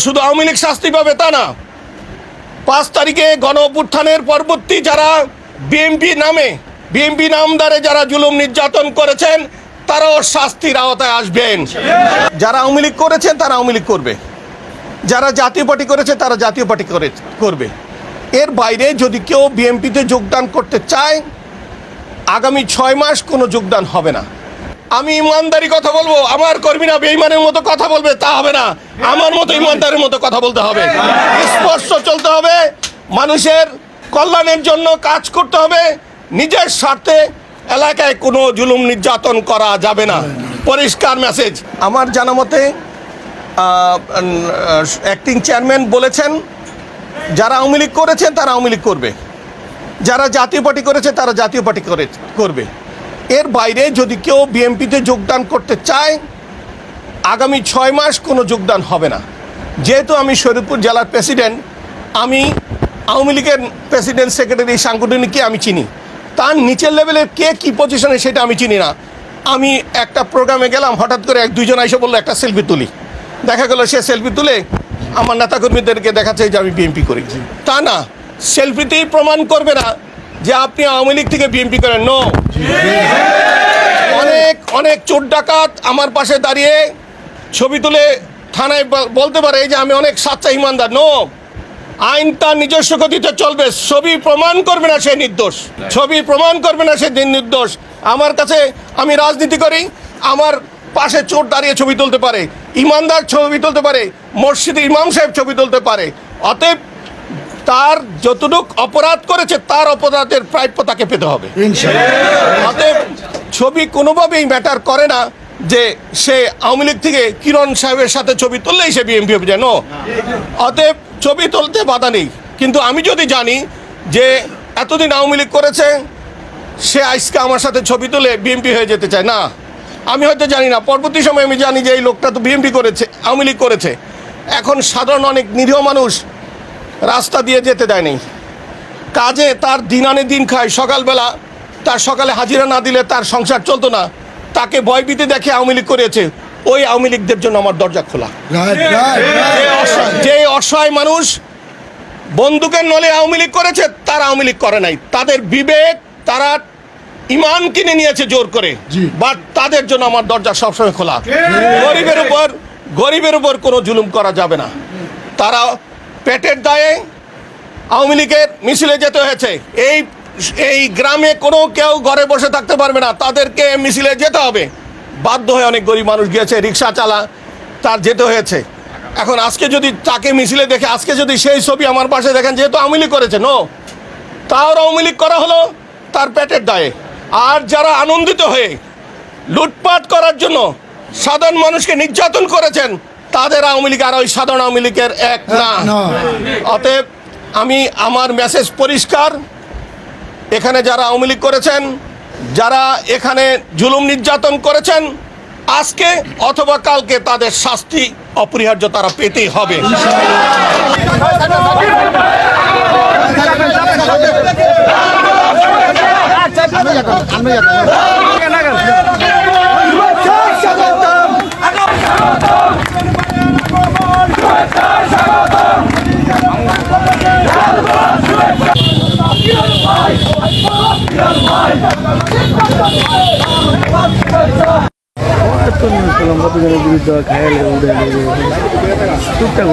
শুধু আওয়ামী লীগ শাস্তি পাবে তা না। 5 তারিখে গণ অভ্যুত্থানের পরবর্তী যারা বিএনপি নামদারে যারা জুলুম নির্যাতন করেছেন তারাও শাস্তির আওতায় আসবেন। যারা আওয়ামী লীগ করেছেন তারা আওয়ামী লীগ করবে, যারা জাতীয় পার্টি করেছে তারা জাতীয় পার্টি করবে। এর বাইরে যদি কেউ বিএনপিতে যোগদান করতে চায়, আগামী 6 মাস কোনো যোগদান হবে না। আমি ইমানদারি কথা বলবো, আমার কর্মীরা বেঈমানের মতো কথা বলবে তা হবে না, আমার মতো ইমানদারের মতো কথা বলতে হবে, স্পষ্ট চলতে হবে, মানুষের কল্যাণের জন্য কাজ করতে হবে, নিজের স্বার্থে এলাকায় কোনো জুলুম নির্যাতন করা যাবে না। পরিষ্কার মেসেজ। আমার জানা মতে অ্যাক্টিং চেয়ারম্যান বলেছেন যারা আওয়ামী লীগ করেছেন তারা আওয়ামী লীগ করবে, যারা জাতীয় পার্টি করেছে তারা জাতীয় পার্টি করবে। এর বাইরে যদি কেউ বিএনপিতে যোগদান করতে চায়, আগামী 6 মাস কোনো যোগদান হবে না। যেহেতু আমি শরীয়তপুর জেলার প্রেসিডেন্ট, আমি আওয়ামী লীগের প্রেসিডেন্ট সেক্রেটারি সাংগঠনিককে আমি চিনি, তার নিচের লেভেলের কে কী পজিশনে সেটা আমি চিনি না। আমি একটা প্রোগ্রামে গেলাম, হঠাৎ করে 1-2 জন এসে বললো একটা সেলফি তুলি, দেখা গেলো সে সেলফি তুলে আমার নেতাকর্মীদেরকে দেখাচ্ছে যে আমি বিএনপি করি। তা না, সেলফিতেই প্রমাণ করবে না যে আপনি আওয়ামী লীগ থেকে বিএনপি করেন। নো, অনেক চোর ডাকাত আমার পাশে দাঁড়িয়ে ছবি তুলে থানায় বলতে পারে যে আমি অনেক সাচ্চা ইমানদার। নো, আইন তার নিজস্ব গতিতে চলবে, ছবি প্রমাণ করবে না সে নির্দোষ, ছবি প্রমাণ করবে না সে নির্দোষ। আমার কাছে, আমি রাজনীতি করি, আমার পাশে চোর দাঁড়িয়ে ছবি তুলতে পারে, ইমানদার ছবি তুলতে পারে, মসজিদে ইমাম সাহেব ছবি তুলতে পারে। অতএব তার যতটুক অপরাধ করেছে তার অপরাধের প্রাপ্য তাকে পেতে হবে। অতএব ছবি কোনোভাবেই ম্যাটার করে না যে সে আওয়ামী লীগ থেকে কিরণ সাহেবের সাথে ছবি তুললেই সে বিএনপি হবে যেন। অতএব ছবি তুলতে বাধা নেই, কিন্তু আমি যদি জানি যে এতদিন আওয়ামী লীগ করেছে, সে আজকে আমার সাথে ছবি তুলে বিএনপি হয়ে যেতে চায় না, আমি হয়তো জানি না, পরবর্তী সময় আমি জানি যে এই লোকটা তো বিএনপি করেছে, আওয়ামী লীগ করেছে। এখন সাধারণ অনেক নিরীহ মানুষ রাস্তা দিয়ে যেতে দেয়নি, কাজে তার দিন আনে দিন খায়, সকালবেলা তার সকালে হাজিরা না দিলে তার সংসার চলতো না, তাকে ভয়ভীতি দেখে আওয়ামী লীগ করেছে। ওই আওয়ামী লীগদের জন্য আমার দরজা খোলা। যে অসহায় মানুষ বন্দুকের নলে আওয়ামী লীগ করেছে তারা আওয়ামী লীগ করে নাই, তাদের বিবেক, তারা ইমান কিনে নিয়েছে জোর করে, বাট তাদের জন্য আমার দরজা সবসময় খোলা। গরিবের উপর কোনো জুলুম করা যাবে না। তারা পেটের দায়ে আওয়ামী লীগের মিছিলে যেতে হয়েছে, এই গ্রামে কোনো কেউ ঘরে বসে থাকতে পারবে না, তাদেরকে মিছিলে যেতে হবে। বাধ্য হয়ে অনেক গরিব মানুষ গিয়েছে, রিক্সা চালা, তার যেতে হয়েছে। এখন আজকে যদি তাকে মিছিলে দেখে, আজকে যদি সেই ছবি আমার পাশে দেখেন, যেহেতু আওয়ামী লীগ করেছে, নো, তাও আওয়ামী লীগ করা হলো তার পেটের দায়ে। আর যারা আনন্দিত হয়ে লুটপাট করার জন্য সাধারণ মানুষকে নির্যাতন করেছেন, তাদের আওয়ামী লীগ আর ওই সাধারণ আওয়ামী লীগের এক না। অতএব আমার মেসেজ পরিষ্কার, এখানে যারা আওয়ামী লীগ করেছেন, যারা এখানে জুলুম নির্যাতন করেছেন, আজকে অথবা কালকে তাদের শাস্তি অপরিহার্য, তারা পেতেই হবে। বিরুদ্ধে খেয়ালে উড়ে টুকটাক